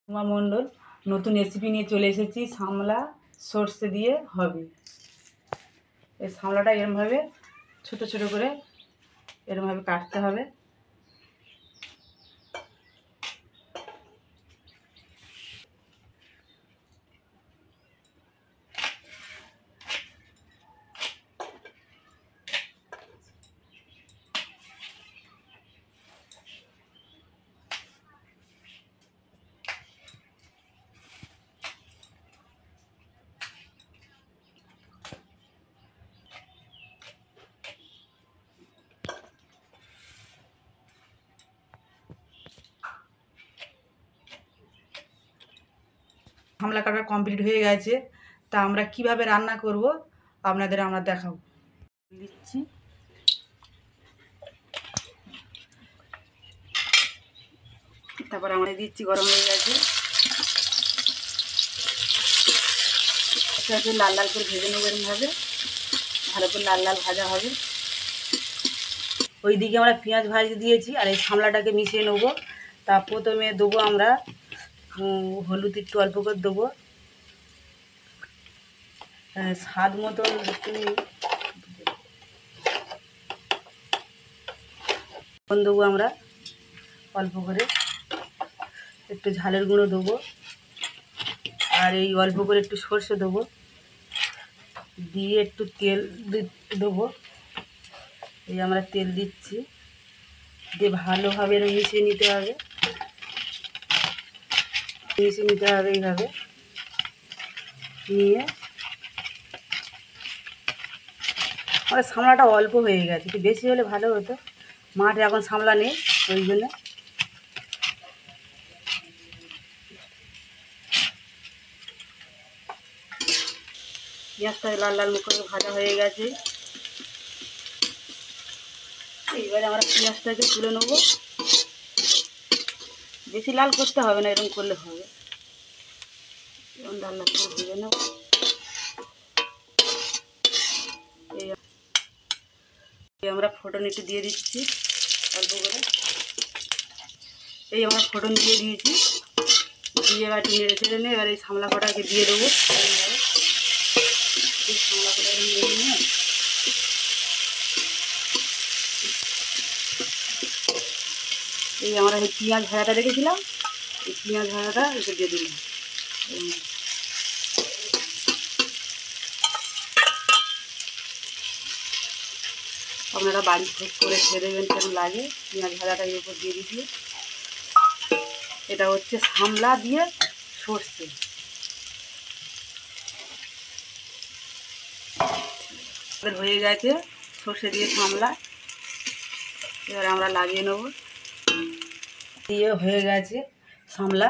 উমা মণ্ডল নতুন রেসিপি নিয়ে চলে এসেছি। সামলা সর্ষে দিয়ে হবে। এই সামলাটা এরমভাবে ছোট ছোট করে এরমভাবে কাটতে হবে। সামলা কাটা কমপ্লিট হয়ে গেছে। তা আমরা কিভাবে রান্না করব আপনাদের আমরা দেখাবো। দিচ্ছি তারপর আমরা দিচ্ছি, গরম হয়ে গেছে। লাল লাল করে ভেজে নেবো এরমভাবে, ভালো করে লাল লাল ভাজা হবে। ওইদিকে আমরা পেঁয়াজ ভাজি দিয়েছি আর এই সামলাটাকে মিশিয়ে নেবো। তা প্রথমে দেবো আমরা হলুদ একটু অল্প করে দেবো, স্বাদ মতন একটু দেবো আমরা অল্প করে, একটু ঝালের গুঁড়ো দেবো, আর এই অল্প করে একটু সর্ষে দেবো, দিয়ে একটু তেল দেবো। এই আমরা তেল দিচ্ছি, দিয়ে ভালোভাবে মিশিয়ে নিতে হবে, মিশিয়ে নিতে হবে এইভাবে নিয়ে। আমার সামলাটা অল্প হয়ে গেছে, একটু বেশি হলে ভালো হতো। মাঠে এখন সামলা নেই, ওই জন্য। পেঁয়াজটা লাল লাল করে ভাজা হয়ে গেছে। এইবারে আমরা পেঁয়াজটাকে তুলে নেবো। বেশি লাল করতে হবে না, এরকম করলে হবে। এরকম লাল লাল করে ভেজে নেব। এই আমরা ফোড়ন একটু দিয়ে দিচ্ছি অল্প করে। এই আমরা ফোড়ন দিয়ে দিয়েছি, দিয়ে এবার নেড়ে চেড়ে নিয়ে এবার এই সামলা কটাকে দিয়ে দেবো। এই সামলা কটা নেড়ে নিয়ে এই আমরা এই পেঁয়াজ ভাজাটা রেখেছিলাম, এই পেঁয়াজ ভাজাটা এতে দিয়ে দিলাম। আপনারা বাড়ি করে খেয়ে দেবেন কেমন লাগে। পেঁয়াজ ভাজাটা এর উপর দিয়ে দিচ্ছি। এটা হচ্ছে সামলা দিয়ে সর্ষে। হয়ে গেছে সর্ষে দিয়ে সামলা, এবার আমরা লাগিয়ে নেব। দিয়ে হয়ে গেছে সামলা।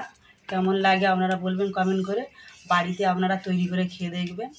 কেমন লাগে আপনারা বলবেন কমেন্ট করে। বাড়িতে আপনারা তৈরি করে খেয়ে দেখবেন।